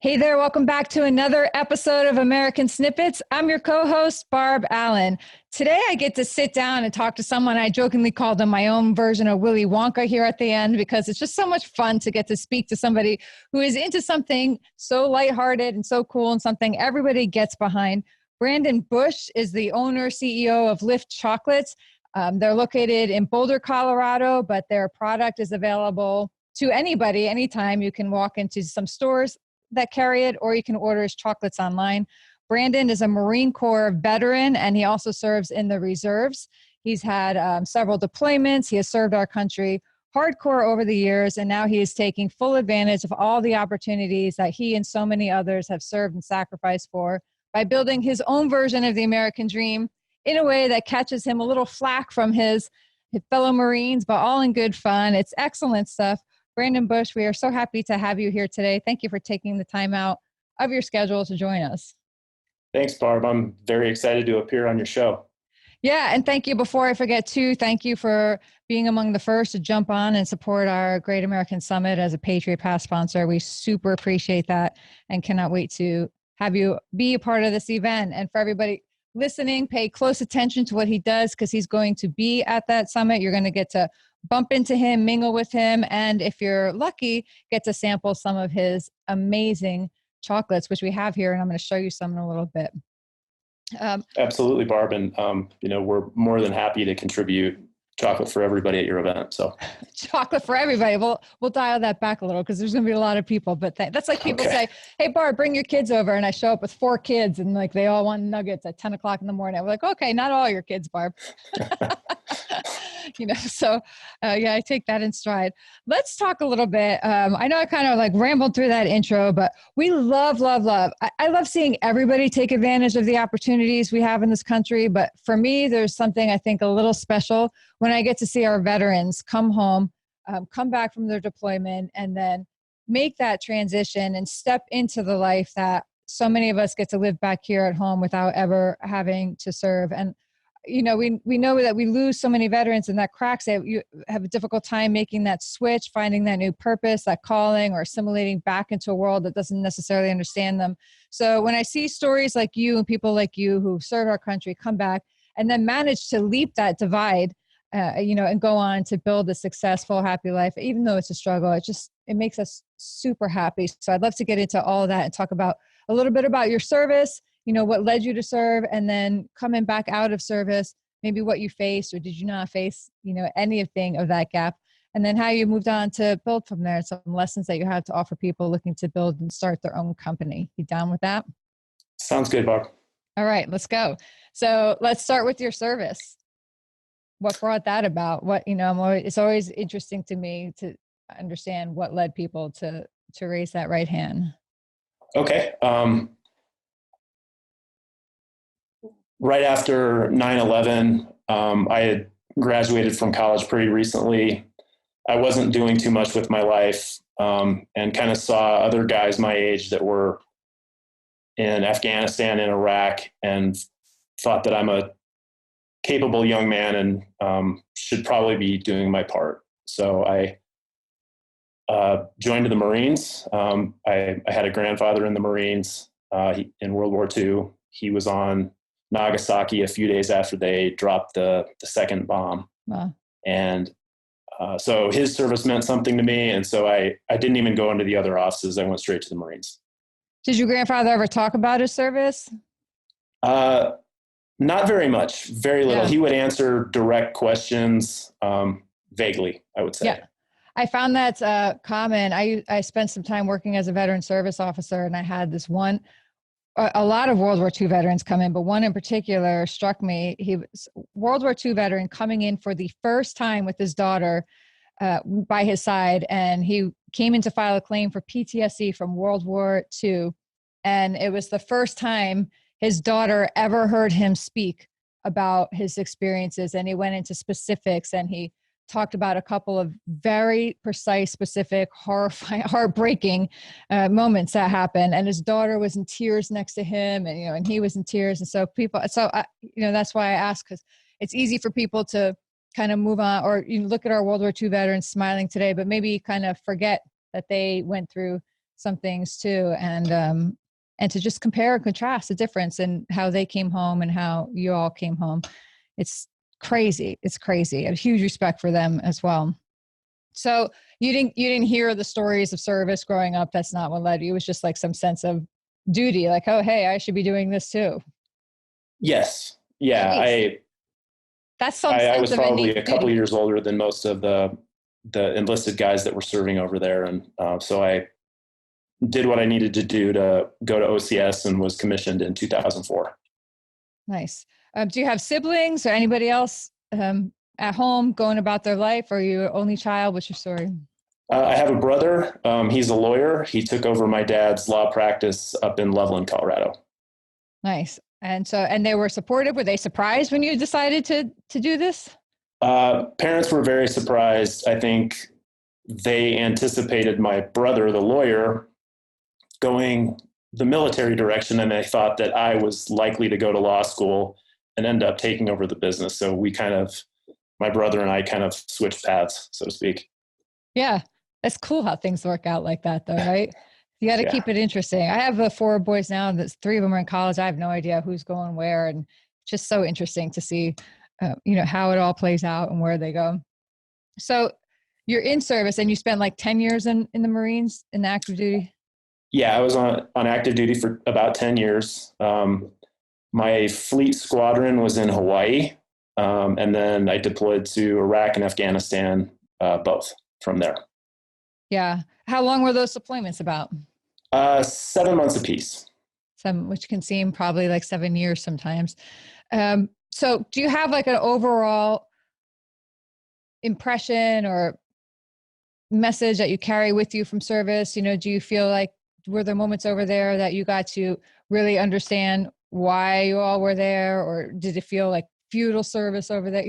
Hey there, welcome back to another episode of American Snippets. I'm your co-host, Barb Allen. Today I get to sit down and talk to someone I jokingly called him my own version of Willy Wonka here at the end because it's just so much fun to get to speak to somebody who is into something so lighthearted and so cool and something everybody gets behind. Brandon Busch is the owner, CEO of Lift Chocolates. They're located in Boulder, Colorado, but their product is available to anybody, anytime. You can walk into some stores that carry it, or you can order his chocolates online. Brandon is a Marine Corps veteran, and he also serves in the reserves. He's had several deployments. He has served our country hardcore over the years, and now he is taking full advantage of all the opportunities that he and so many others have served and sacrificed for by building his own version of the American dream in a way that catches him a little flack from his fellow Marines, but all in good fun. It's excellent stuff. Brandon Busch, we are so happy to have you here today. Thank you for taking the time out of your schedule to join us. Thanks, Barb. I'm very excited to appear on your show. Yeah, and thank you. Before I forget too, thank you for being among the first to jump on and support our Great American Summit as a Patriot Pass sponsor. We super appreciate that and cannot wait to have you be a part of this event. And for everybody listening, pay close attention to what he does because he's going to be at that summit. You're going to get to bump into him, mingle with him, and if you're lucky, get to sample some of his amazing chocolates, which we have here, and I'm going to show you some in a little bit. Absolutely, Barb, and we're more than happy to contribute chocolate for everybody at your event. So, chocolate for everybody. We'll dial that back a little because there's going to be a lot of people. But that's like people say, "Hey, Barb, bring your kids over," and I show up with 4 kids, and like they all want nuggets at 10 o'clock in the morning. We're like, "Okay, not all your kids, Barb." So I take that in stride. Let's talk a little bit. I know I kind of like rambled through that intro, but we love. I love seeing everybody take advantage of the opportunities we have in this country. But for me, there's something I think a little special when I get to see our veterans come home, come back from their deployment, and then make that transition and step into the life that so many of us get to live back here at home without ever having to serve. And we know that we lose so many veterans, and that cracks it. You have a difficult time making that switch, finding that new purpose, that calling, or assimilating back into a world that doesn't necessarily understand them. So when I see stories like you and people like you who serve our country come back and then manage to leap that divide, and go on to build a successful, happy life, even though it's a struggle, it makes us super happy. So I'd love to get into all of that and talk about a little bit about your service, what led you to serve, and then coming back out of service, maybe what you faced or did you not face, anything of that gap, and then how you moved on to build from there, some lessons that you have to offer people looking to build and start their own company. You down with that? Sounds good, Barb. All right, let's go. So let's start with your service. What brought that about? It's always interesting to me to understand what led people to raise that right hand. Okay. Right after 9/11, I had graduated from college pretty recently. I wasn't doing too much with my life, and kind of saw other guys my age that were in Afghanistan and Iraq, and thought that I'm a capable young man and should probably be doing my part. So I joined the Marines. I had a grandfather in the Marines in World War II. He was on Nagasaki a few days after they dropped the second bomb. Wow. And so his service meant something to me. And so I didn't even go into the other offices. I went straight to the Marines. Did your grandfather ever talk about his service? Not very much, very little. Yeah. He would answer direct questions, vaguely, I would say. Yeah. I found that common. I spent some time working as a veteran service officer, and I had this one. A lot of World War II veterans come in, but one in particular struck me. He was World War II veteran coming in for the first time with his daughter by his side, and he came in to file a claim for PTSD from World War II, and it was the first time his daughter ever heard him speak about his experiences, and he went into specifics, and he talked about a couple of very precise, specific, horrifying, heartbreaking moments that happened. And his daughter was in tears next to him, and and he was in tears. And so that's why I ask, because it's easy for people to kind of move on, or you look at our World War II veterans smiling today, but maybe kind of forget that they went through some things too. And to just compare and contrast the difference in how they came home and how you all came home. It's crazy. It's crazy. I have huge respect for them as well. So you didn't hear the stories of service growing up. That's not what led you. It was just like some sense of duty, like, oh, hey, I should be doing this too. Yes. Yeah. Nice. That's some I sense was of probably innate a couple duty. years older than most of the enlisted guys that were serving over there. And so I did what I needed to do to go to OCS and was commissioned in 2004. Nice. Do you have siblings or anybody else at home going about their life? Or are you only child? What's your story? I have a brother. He's a lawyer. He took over my dad's law practice up in Loveland, Colorado. Nice. And they were supportive. Were they surprised when you decided to do this? Parents were very surprised. I think they anticipated my brother, the lawyer, going the military direction, and they thought that I was likely to go to law school and end up taking over the business. So my brother and I kind of switched paths, so to speak. Yeah. It's cool how things work out like that, though, right? You got to keep it interesting. I have 4 boys now. That's 3 of them are in college. I have no idea who's going where, and just so interesting to see, how it all plays out and where they go. So you're in service, and you spent like 10 years in the Marines in active duty. Yeah, I was on active duty for about 10 years. My fleet squadron was in Hawaii, and then I deployed to Iraq and Afghanistan, both from there. Yeah. How long were those deployments about? 7 months apiece. Which can seem probably like 7 years sometimes. So do you have like an overall impression or message that you carry with you from service? Do you feel like, were there moments over there that you got to really understand why you all were there? Or did it feel like feudal service over there?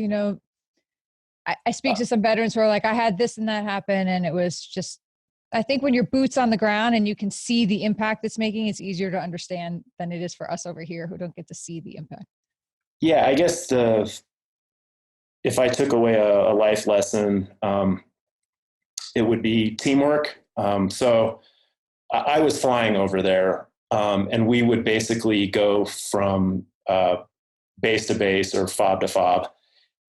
I speak to some veterans who are like, I had this and that happen. And it was just, I think when your boots on the ground and you can see the impact it's making, it's easier to understand than it is for us over here who don't get to see the impact. Yeah, I guess if I took away a life lesson, it would be teamwork. So I was flying over there, and we would basically go from base to base or fob to fob.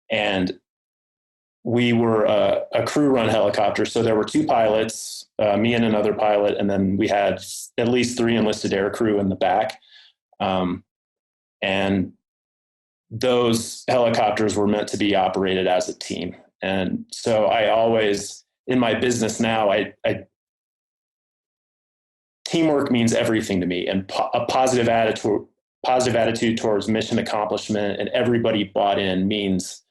And we were a crew-run helicopter. So there were 2 pilots, me and another pilot, and then we had at least 3 enlisted air crew in the back. And those helicopters were meant to be operated as a team. And so I always, in my business now, teamwork means everything to me, and a positive attitude towards mission accomplishment and everybody bought in means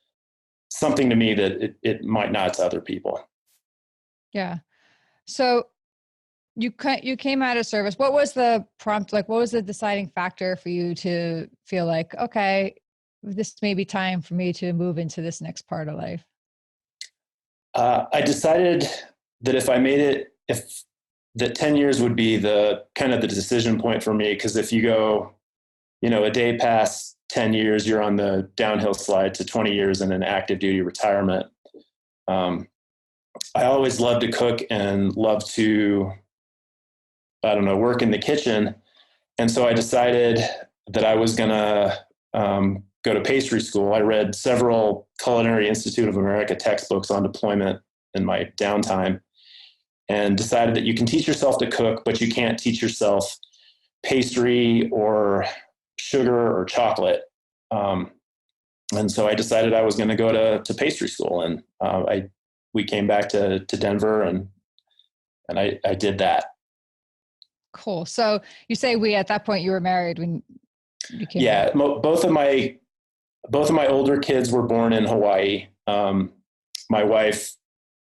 something to me that it might not to other people. Yeah. So you came out of service. What was the prompt? Like, what was the deciding factor for you to feel like, okay, this may be time for me to move into this next part of life? I decided that that 10 years would be the kind of the decision point for me. Cause if you go, a day past 10 years, you're on the downhill slide to 20 years in an active duty retirement. I always loved to cook and loved to, work in the kitchen. And so I decided that I was going to go to pastry school. I read several Culinary Institute of America textbooks on deployment in my downtime and decided that you can teach yourself to cook, but you can't teach yourself pastry or sugar or chocolate. And so I decided I was going to go to pastry school, and we came back to Denver, and I did that. Cool. So you say at that point you were married when you came back? Both of my older kids were born in Hawaii. My wife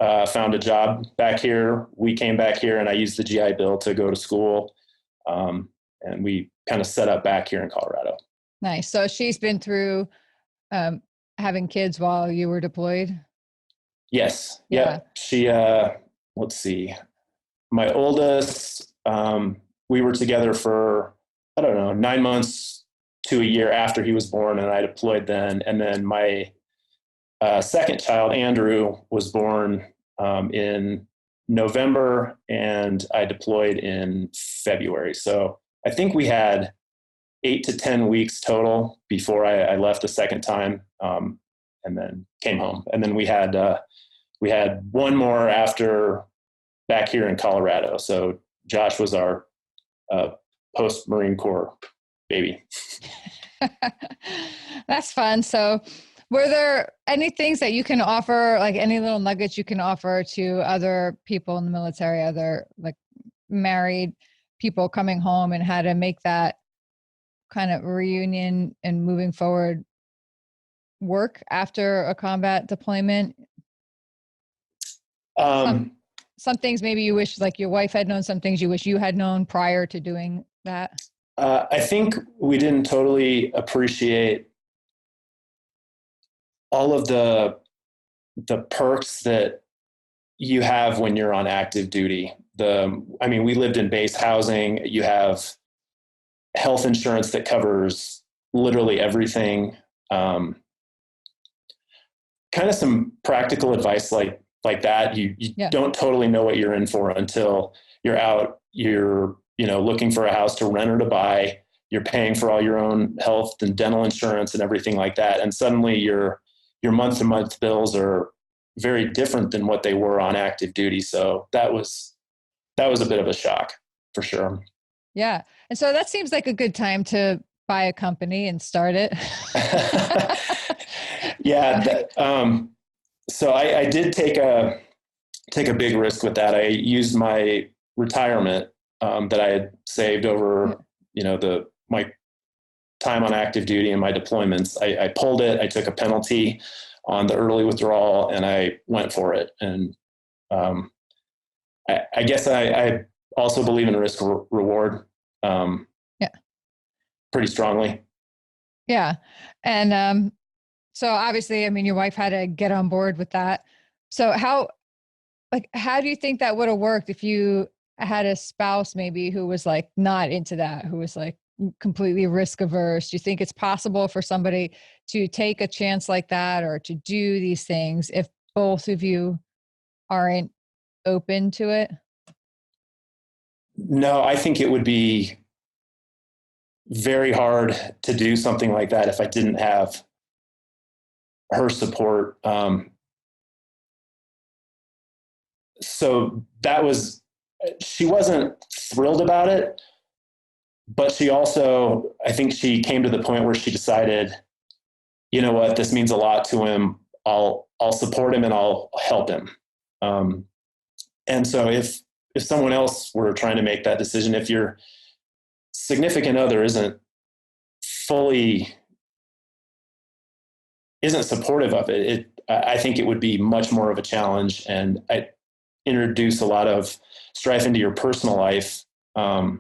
found a job back here. We came back here, and I used the GI Bill to go to school. And we kind of set up back here in Colorado. Nice. So she's been through having kids while you were deployed? Yes. Yeah. Yep. She, let's see, my oldest, we were together for, 9 months to a year after he was born, and I deployed then. And then my second child, Andrew, was born in November and I deployed in February. So I think we had 8 to 10 weeks total before I left the second time, and then came home. And then we had one more after back here in Colorado. So Josh was our post Marine Corps baby. That's fun. So were there any things that you can offer, like any little nuggets you can offer to other people in the military, other like married people coming home, and how to make that kind of reunion and moving forward work after a combat deployment? Some things maybe you wish like your wife had known, some things you wish you had known prior to doing that. I think we didn't totally appreciate all of the perks that you have when you're on active duty. We lived in base housing. You have health insurance that covers literally everything. Kind of some practical advice like that. You don't totally know what you're in for until you're out. You're looking for a house to rent or to buy. You're paying for all your own health and dental insurance and everything like that. And suddenly your month-to-month bills are very different than what they were on active duty. So that was a bit of a shock for sure. Yeah. And so that seems like a good time to buy a company and start it. Yeah. So I did take a big risk with that. I used my retirement that I had saved over, my time on active duty and my deployments. I pulled it. I took a penalty on the early withdrawal and I went for it. And I guess I also believe in risk reward pretty strongly. Yeah. And so obviously, your wife had to get on board with that. So how do you think that would have worked if you had a spouse maybe who was like not into that, who was like completely risk averse? Do you think it's possible for somebody to take a chance like that or to do these things if both of you aren't open to it? No, I think it would be very hard to do something like that if I didn't have her support. So she wasn't thrilled about it, but she also, I think she came to the point where she decided, you know what, this means a lot to him. I'll support him and I'll help him. And so if someone else were trying to make that decision, if your significant other isn't supportive of it, I think it would be much more of a challenge, and I introduce a lot of strife into your personal life. Yeah,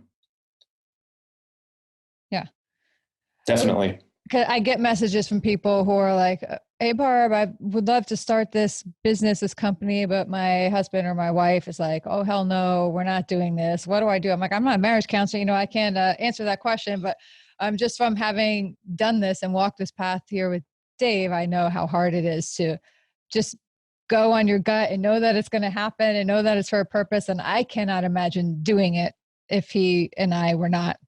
definitely. I get messages from people who are like, hey, Barb, I would love to start this business, this company, but my husband or my wife is like, oh, hell no, we're not doing this. What do I do? I'm like, I'm not a marriage counselor. I can't answer that question, but just from having done this and walked this path here with Dave, I know how hard it is to just go on your gut and know that it's going to happen and know that it's for a purpose. And I cannot imagine doing it if he and I were not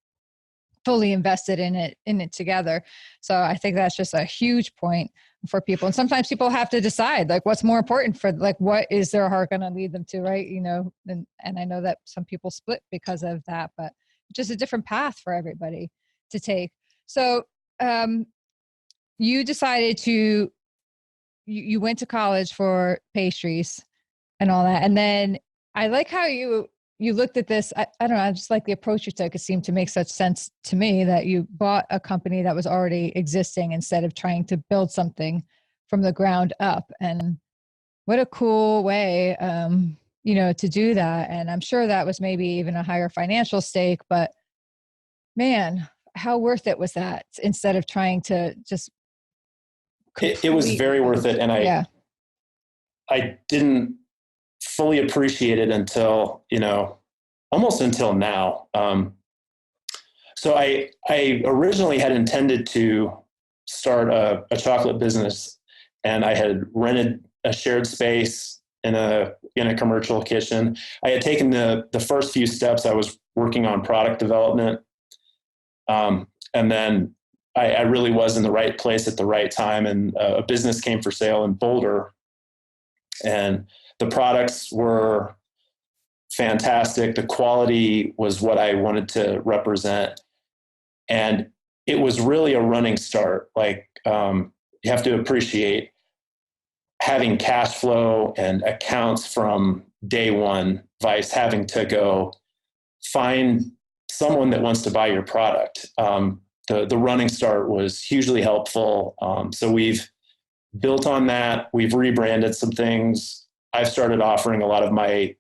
fully invested in it together. So I think that's just a huge point for people. And sometimes people have to decide like what's more important for like, what is their heart going to lead them to, right? And I know that some people split because of that, but just a different path for everybody to take. So you decided you went to college for pastries and all that. And then I like how you looked at this. I don't know. I just like the approach you took. It seemed to make such sense to me that you bought a company that was already existing instead of trying to build something from the ground up. And what a cool way, to do that. And I'm sure that was maybe even a higher financial stake, but man, how worth it was that instead of trying to just. It was very worth it. And I didn't fully appreciate it until, almost until now. So I originally had intended to start a chocolate business, and I had rented a shared space in a commercial kitchen. I had taken the first few steps. I was working on product development. And then I really was in the right place at the right time. And a business came for sale in Boulder, and the products were fantastic. The quality was what I wanted to represent. And it was really a running start. Like, you have to appreciate having cash flow and accounts from day one, Vice having to go find someone that wants to buy your product. The running start was hugely helpful. So we've built on that. We've rebranded some things. I've started offering a lot of my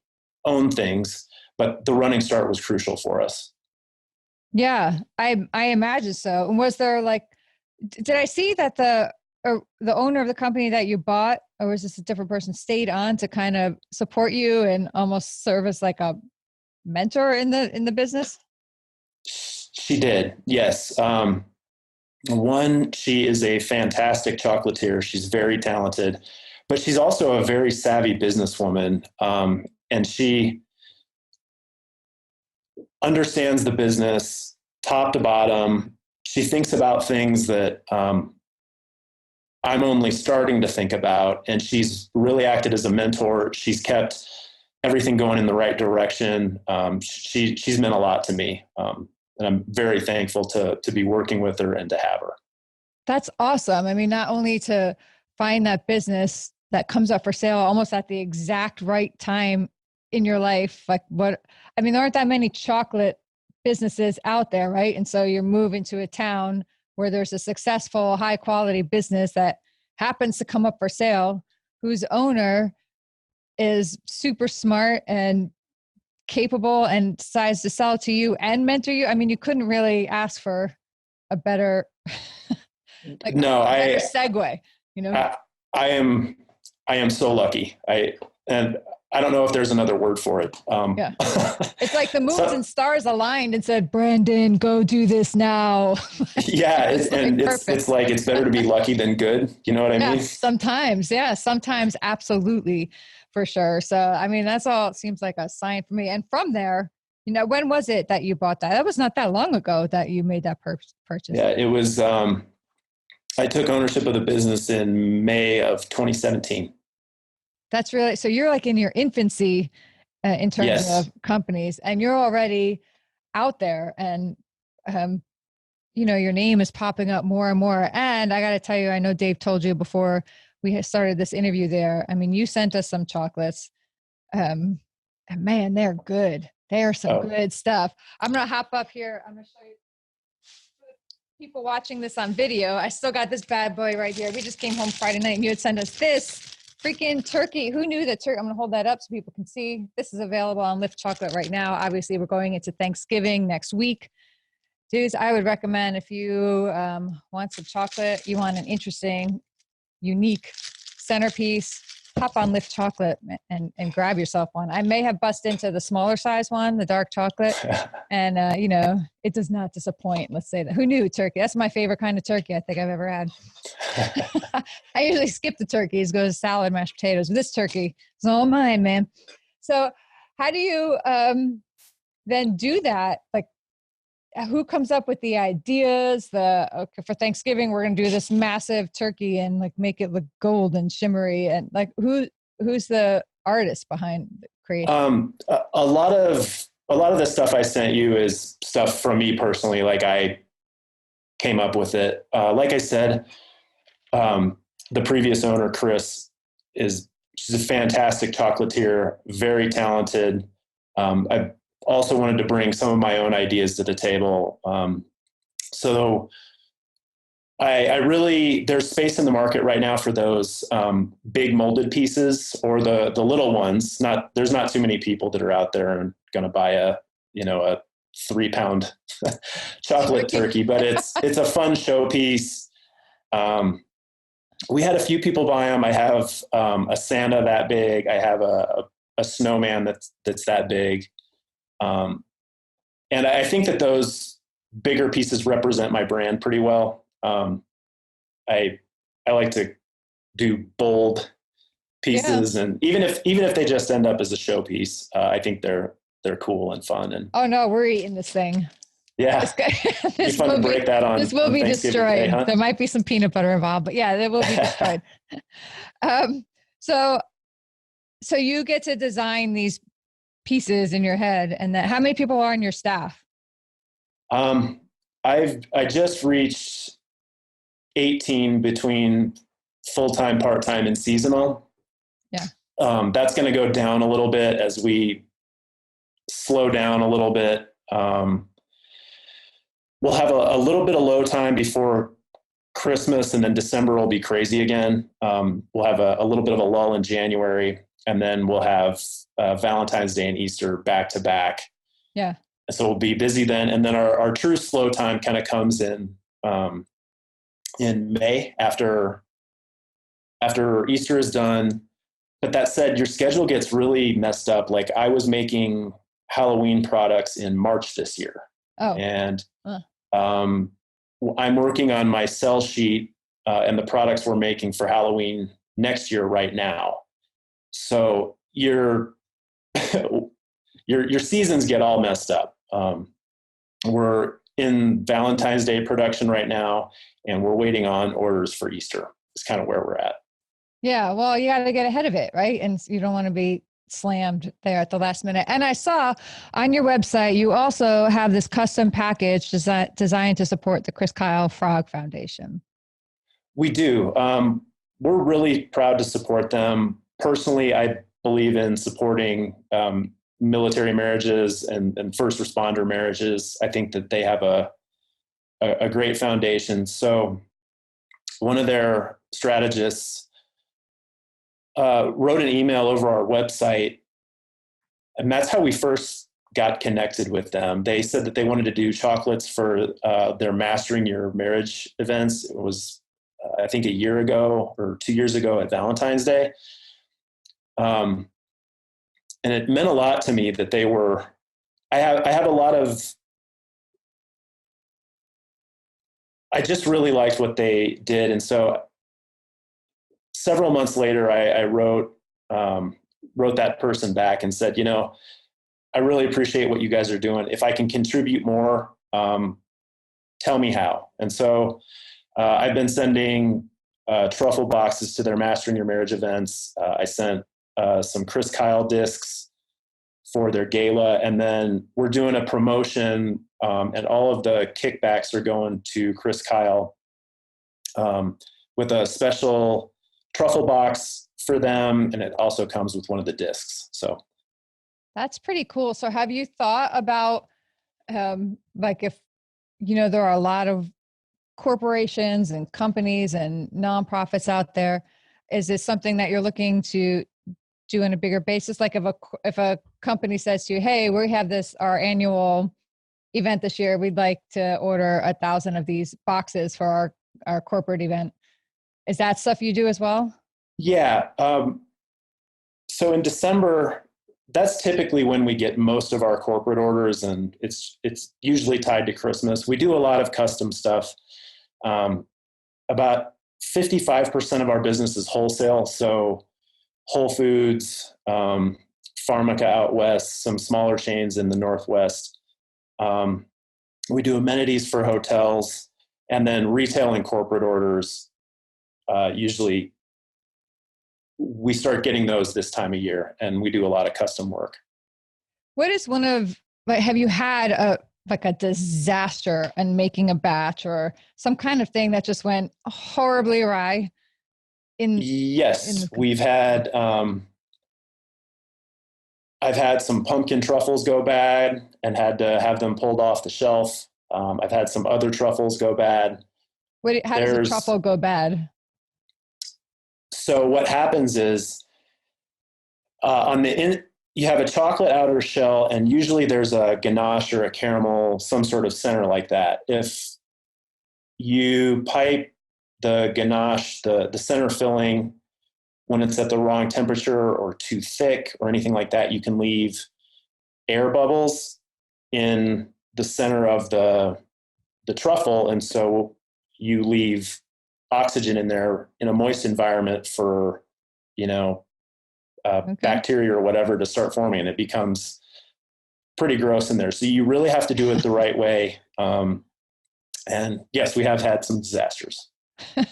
own things, but the running start was crucial for us. Yeah, I imagine so. And was there like, did I see that the owner of the company that you bought, or was this a different person, stayed on to kind of support you and almost serve as like a mentor in the business? She did, yes. One, she is a fantastic chocolatier. She's very talented, but she's also a very savvy businesswoman. And she understands the business top to bottom. She thinks about things that I'm only starting to think about, and she's really acted as a mentor. She's kept everything going in the right direction. She's meant a lot to me. And I'm very thankful to be working with her and to have her. That's awesome. I mean, not only to find that business that comes up for sale almost at the exact right time in your life. Like there aren't that many chocolate businesses out there, right? And so you're moving to a town where there's a successful, high quality business that happens to come up for sale, whose owner is super smart and capable and decides to sell to you and mentor you. I mean, you couldn't really ask for a better, better segue, you know? I am so lucky. And I don't know if there's another word for it. Yeah. It's like the moons and stars aligned and said, Brandon, go do this now. Yeah. It's like, it's better to be lucky than good. You know what I mean? Sometimes. Yeah. Sometimes. Absolutely. For sure. So, I mean, that's all, it seems like a sign for me. And from there, you know, when was it that you bought that? That was not that long ago that you made that purchase. Yeah, it was, I took ownership of the business in May of 2017. That's really, so you're like in your infancy in terms of companies, and you're already out there, and, you know, your name is popping up more and more. And I got to tell you, I know Dave told you before we started this interview there. I mean, you sent us some chocolates. And man, they're good. They are some good stuff. I'm going to hop up here. I'm going to show you people watching this on video. I still got this bad boy right here. We just came home Friday night and you had sent us this freaking turkey. Who knew that turkey? I'm going to hold that up so people can see. This is available on Lift Chocolate right now. Obviously, we're going into Thanksgiving next week. Dudes, I would recommend, if you want some chocolate, you want an interesting, unique centerpiece, hop on Lift Chocolate and grab yourself one. I may have bust into the smaller size one, the dark chocolate, and you know, it does not disappoint. Let's say that. Who knew turkey? That's my favorite kind of turkey I think I've ever had. I usually skip the turkeys, go to salad, mashed potatoes. This turkey is all mine, man. So how do you then do that? Like, who comes up with the ideas? Okay, for Thanksgiving, we're going to do this massive turkey and like make it look gold and shimmery. And like, who's the artist behind the creation? A lot of the stuff I sent you is stuff from me personally. Like, I came up with it. Like I said, the previous owner, Chris, she's a fantastic chocolatier, very talented. I also wanted to bring some of my own ideas to the table. So I really, there's space in the market right now for those big molded pieces, or the little ones. There's not too many people that are out there and going to buy a 3-pound chocolate turkey, but it's a fun showpiece. We had a few people buy them. I have a Santa that big. I have a snowman that's that big. And I think that those bigger pieces represent my brand pretty well. I like to do bold, Yeah. pieces. And even if they just end up as a showpiece, I think they're cool and fun. And Oh no, we're eating this thing. This yeah, guy, be fun to break that this on will be Thanksgiving Day, destroyed. huh? There might be some peanut butter involved, but yeah, it will be destroyed. Um, so, so you get to design these pieces in your head, and then how many people are on your staff? Um, I just reached 18 between full-time, part-time, and seasonal. Yeah. That's going to go down a little bit as we slow down a little bit. We'll have a little bit of low time before Christmas, and then December will be crazy again. We'll have a little bit of a lull in January, and then we'll have Valentine's Day and Easter back to back. Yeah. So we'll be busy then. And then our true slow time kind of comes in May after Easter is done. But that said, your schedule gets really messed up. Like I was making Halloween products in March this year. Oh. And I'm working on my sell sheet and the products we're making for Halloween next year right now. So your seasons get all messed up. We're in Valentine's Day production right now, and we're waiting on orders for Easter. It's kind of where we're at. Yeah. Well, you got to get ahead of it, right? And you don't want to be slammed there at the last minute. And I saw on your website, you also have this custom package designed to support the Chris Kyle Frog Foundation. We do. We're really proud to support them. Personally, I believe in supporting military marriages and first responder marriages. I think that they have a great foundation. So one of their strategists wrote an email over our website, and that's how we first got connected with them. They said that they wanted to do chocolates for their Mastering Your Marriage events. It was, I think, a year ago or 2 years ago at Valentine's Day. And it meant a lot to me that they were, I have a lot of, I just really liked what they did. And so several months later, I wrote that person back and said, I really appreciate what you guys are doing. If I can contribute more, tell me how. And so I've been sending truffle boxes to their Mastering Your Marriage events. I sent some Chris Kyle discs for their gala, and then we're doing a promotion, and all of the kickbacks are going to Chris Kyle with a special truffle box for them, and it also comes with one of the discs. So that's pretty cool. So have you thought about like if there are a lot of corporations and companies and nonprofits out there, is this something that you're looking to do on a bigger basis? Like if a company says to you, hey, we have our annual event this year, we'd like to order 1,000 of these boxes for our corporate event. Is that stuff you do as well? Yeah. So in December, that's typically when we get most of our corporate orders, and it's usually tied to Christmas. We do a lot of custom stuff. About 55% of our business is wholesale. So Whole Foods, Pharmaca out west, some smaller chains in the Northwest. We do amenities for hotels, and then retail and corporate orders. Usually we start getting those this time of year, and we do a lot of custom work. What is have you had a disaster in making a batch or some kind of thing that just went horribly awry? Yes, we've had, I've had some pumpkin truffles go bad and had to have them pulled off the shelf. I've had some other truffles go bad. How does a truffle go bad? So what happens is you have a chocolate outer shell, and usually there's a ganache or a caramel, some sort of center like that. If you pipe the ganache, the center filling, when it's at the wrong temperature or too thick or anything like that, you can leave air bubbles in the center of the truffle. And so you leave oxygen in there in a moist environment for, Okay. bacteria or whatever to start forming, and it becomes pretty gross in there. So you really have to do it the right way. And yes, we have had some disasters,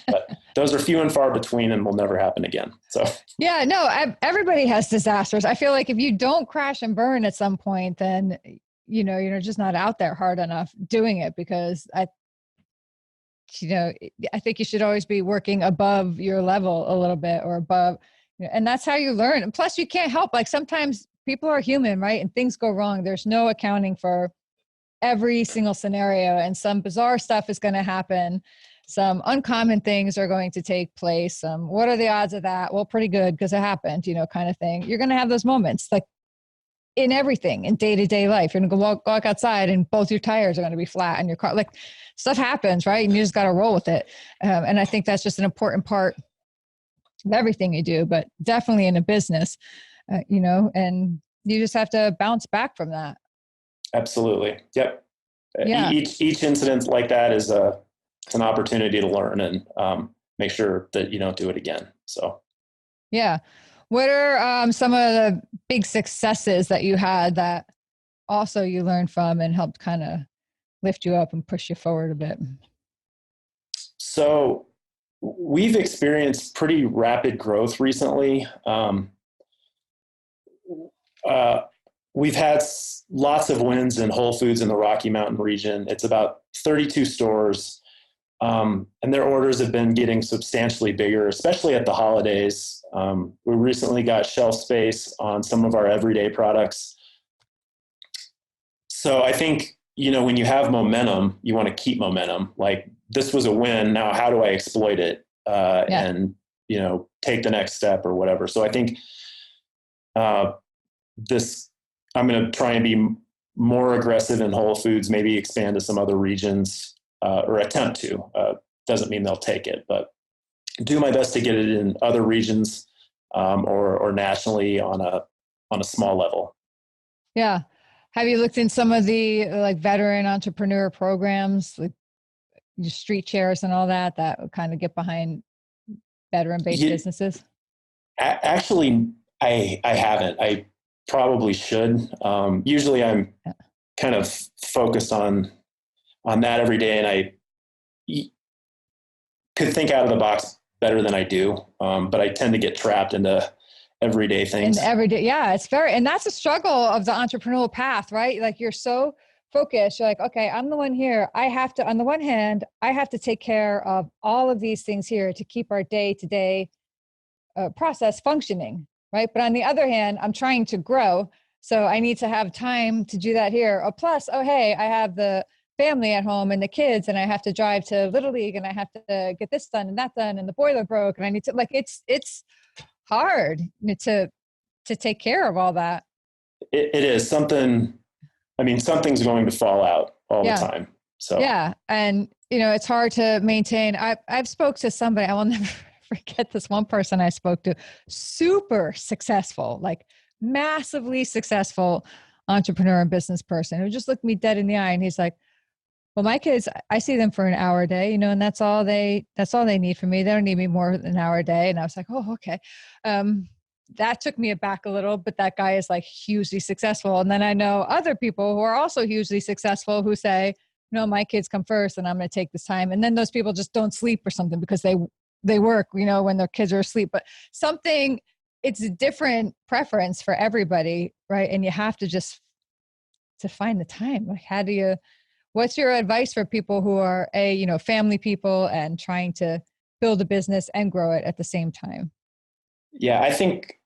but those are few and far between and will never happen again. So yeah, no, everybody has disasters. I feel like if you don't crash and burn at some point, then, you're just not out there hard enough doing it, because I think you should always be working above your level a little bit, or above, and that's how you learn. And plus you can't help, like, sometimes people are human, right? And things go wrong. There's no accounting for every single scenario, and some bizarre stuff is going to happen. Some uncommon things are going to take place. What are the odds of that? Well, pretty good, because it happened, kind of thing. You're going to have those moments, like in everything, in day-to-day life. You're going to walk outside and both your tires are going to be flat in your car. Like, stuff happens, right? And you just got to roll with it. And I think that's just an important part of everything you do, but definitely in a business, and you just have to bounce back from that. absolutely. Yep. Yeah. Each incident like that is it's an opportunity to learn and make sure that you don't do it again. So, Yeah. What are some of the big successes that you had that also you learned from and helped kind of lift you up and push you forward a bit? So we've experienced pretty rapid growth recently. We've had lots of wins in Whole Foods in the Rocky Mountain region. It's about 32 stores. And their orders have been getting substantially bigger, especially at the holidays. We recently got shelf space on some of our everyday products. So I think, when you have momentum, you want to keep momentum. Like, this was a win. Now, how do I exploit it and, take the next step or whatever? So I think I'm going to try and be more aggressive in Whole Foods, maybe expand to some other regions. Or attempt to. Doesn't mean they'll take it, but do my best to get it in other regions or nationally on a small level. Yeah. Have you looked in some of the like veteran entrepreneur programs, like your street chairs and all that would kind of get behind veteran-based businesses? Actually, I haven't. I probably should. Usually I'm kind of focused on that every day. And I could think out of the box better than I do. But I tend to get trapped into everyday things. And everyday. Yeah. And that's a struggle of the entrepreneurial path, right? Like, you're so focused. You're like, okay, I'm the one here. On the one hand, I have to take care of all of these things here to keep our day-to-day process functioning. Right. But on the other hand, I'm trying to grow. So I need to have time to do that here. Plus, hey, I have the family at home and the kids, and I have to drive to Little League, and I have to get this done and that done, and the boiler broke, and I need to, like, it's hard to take care of all that. It is something. I mean, something's going to fall out all the time. So yeah, and it's hard to maintain. I've spoke to somebody. I will never forget this one person I spoke to. Super successful, like massively successful entrepreneur and business person, who just looked me dead in the eye, and he's like, well, my kids, I see them for an hour a day, and that's all they need from me. They don't need me more than an hour a day. And I was like, oh, okay. That took me aback a little, but that guy is like hugely successful. And then I know other people who are also hugely successful who say, no, my kids come first, and I'm going to take this time. And then those people just don't sleep or something because they work, when their kids are asleep. But it's a different preference for everybody, right? And you have to just to find the time. Like, what's your advice for people who are family people and trying to build a business and grow it at the same time? Yeah, I think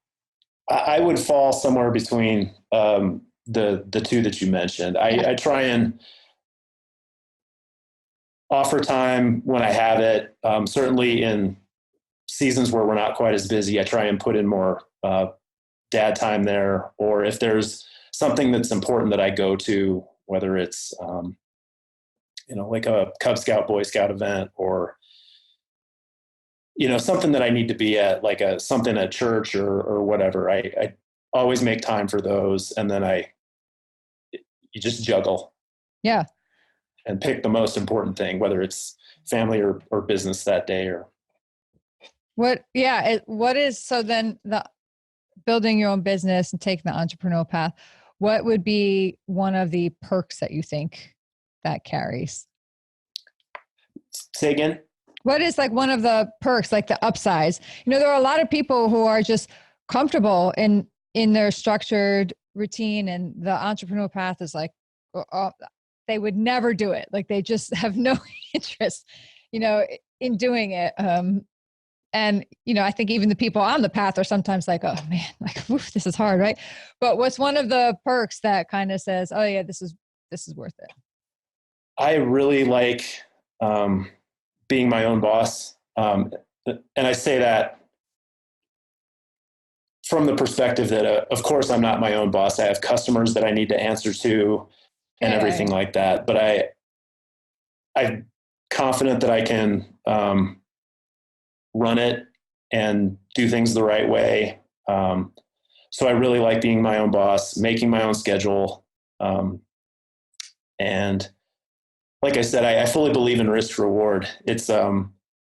I would fall somewhere between the two that you mentioned. I try and offer time when I have it. Certainly in seasons where we're not quite as busy, I try and put in more dad time there. Or if there's something that's important that I go to, whether it's like a Cub Scout, Boy Scout event, or something that I need to be at, like something at church or whatever. I always make time for those, and then you just juggle. Yeah. And pick the most important thing, whether it's family or business that day. Or what? Yeah. What is, so then building your own business and taking the entrepreneurial path, what would be one of the perks that you think that carries? Say again? What is like one of the perks, like the upsides? There are a lot of people who are just comfortable in their structured routine, and the entrepreneurial path is like, they would never do it. Like they just have no interest, in doing it. And, I think even the people on the path are sometimes like, oh man, like, oof, this is hard. Right. But what's one of the perks that kind of says, oh yeah, this is worth it? I really like, being my own boss. And I say that from the perspective that, of course, I'm not my own boss. I have customers that I need to answer to and everything like that. But I'm confident that I can run it and do things the right way. So I really like being my own boss, making my own schedule. And like I said, I fully believe in risk reward. It's, I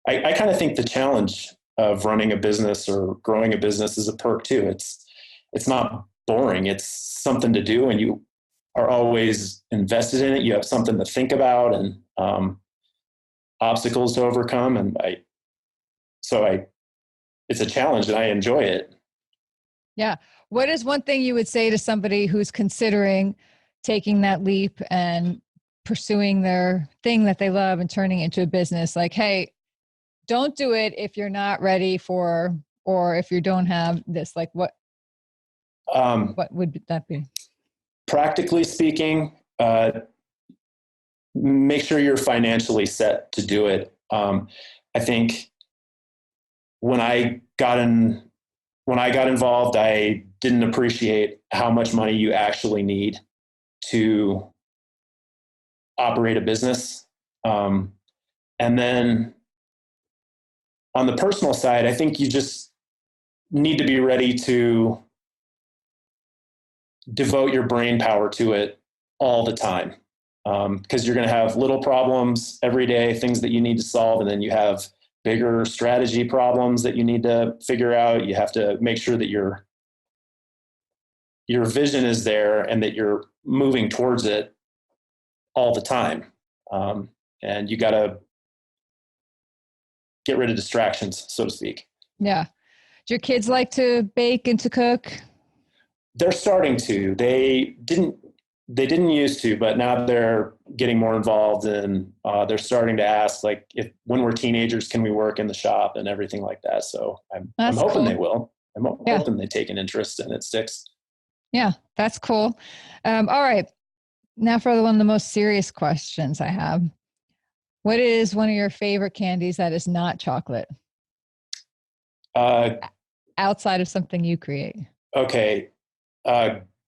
kind of think the challenge of running a business or growing a business is a perk too. It's not boring. It's something to do, and you are always invested in it. You have something to think about and obstacles to overcome. And it's a challenge, and I enjoy it. Yeah. What is one thing you would say to somebody who's considering taking that leap and pursuing their thing that they love and turning it into a business? Like, hey, don't do it if you're not ready for, or if you don't have this, like what would that be? Practically speaking, make sure you're financially set to do it. I think when I got involved, I didn't appreciate how much money you actually need to operate a business. And then on the personal side, I think you just need to be ready to devote your brain power to it all the time. Because you're going to have little problems every day, things that you need to solve. And then you have bigger strategy problems that you need to figure out. You have to make sure that your vision is there and that you're moving towards it all the time. And you got to get rid of distractions, so to speak. Yeah. Do your kids like to bake and to cook? They're starting to. They didn't used to, but now they're getting more involved, and they're starting to ask, like, when we're teenagers, can we work in the shop and everything like that. So I'm hoping cool. They will. I'm hoping they take an interest and it sticks. Yeah, that's cool. All right. Now for one of the most serious questions I have. What is one of your favorite candies that is not chocolate? Outside of something you create. Okay.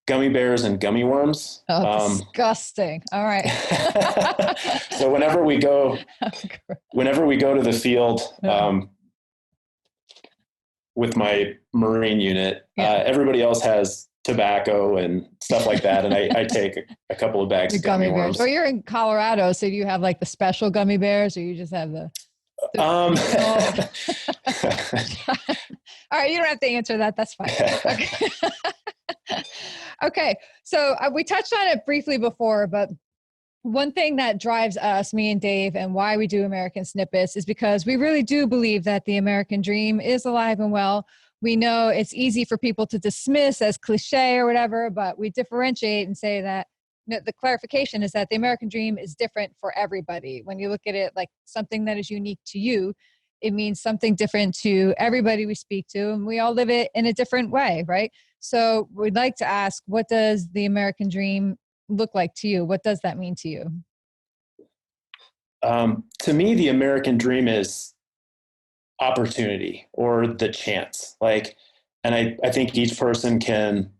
Gummy bears and gummy worms. Oh, disgusting. All right. So whenever we go to the field with my Marine unit, everybody else has tobacco and stuff like that. And I take a couple of bags of gummy worms. Well, you're in Colorado, so do you have like the special gummy bears, or you just have the all right, you don't have to answer that. That's fine. Okay. Okay. So we touched on it briefly before, but one thing that drives us, me and Dave, and why we do American Snippets is because we really do believe that the American dream is alive and well. We know it's easy for people to dismiss as cliche or whatever, but we differentiate and say that the clarification is that the American dream is different for everybody. When you look at it like something that is unique to you, it means something different to everybody we speak to, and we all live it in a different way, right? So we'd like to ask, what does the American dream look like to you? What does that mean to you? To me, the American dream is opportunity or the chance. Like, and I think each person can,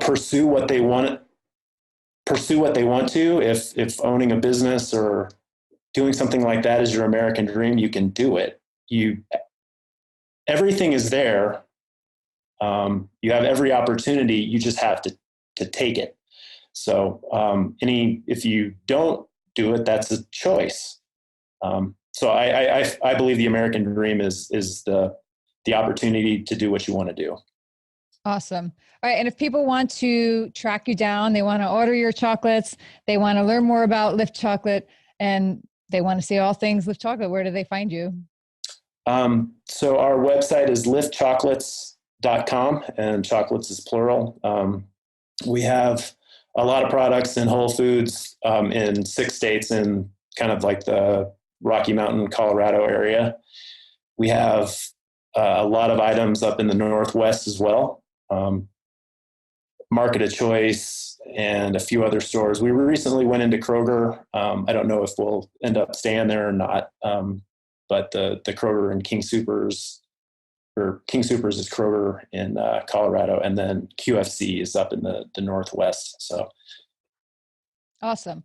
pursue what they want to. If owning a business or doing something like that is your American dream, you can do it. Everything is there. You have every opportunity. You just have to take it. So if you don't do it, that's a choice. So I believe the American dream is the the opportunity to do what you want to do. Awesome. All right. And if people want to track you down, they want to order your chocolates, they want to learn more about Lift Chocolate, and they want to see all things Lift Chocolate, where do they find you? So our website is liftchocolates.com, and chocolates is plural. We have a lot of products in Whole Foods in 6 states in kind of like the Rocky Mountain, Colorado area. We have a lot of items up in the Northwest as well. Market of Choice and a few other stores. We recently went into Kroger. I don't know if we'll end up staying there or not. But the Kroger and King Soopers, or King Soopers is Kroger in Colorado, and then QFC is up in the Northwest. So awesome.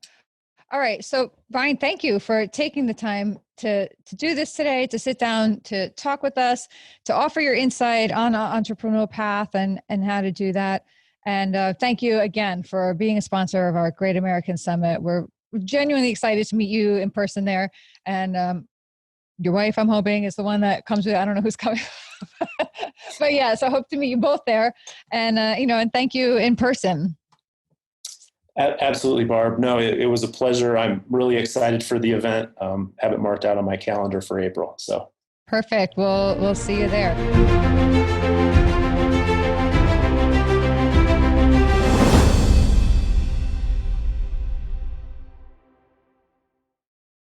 All right. So Brian, thank you for taking the time to do this today, to sit down, to talk with us, to offer your insight on an entrepreneurial path and how to do that. And thank you again for being a sponsor of our Great American Summit. We're genuinely excited to meet you in person there. And your wife, I'm hoping, is the one that comes with, I don't know who's coming. But yeah, so I hope to meet you both there. And, and thank you in person. Absolutely, Barb. No, it was a pleasure. I'm really excited for the event. Have it marked out on my calendar for April. So perfect. We'll see you there.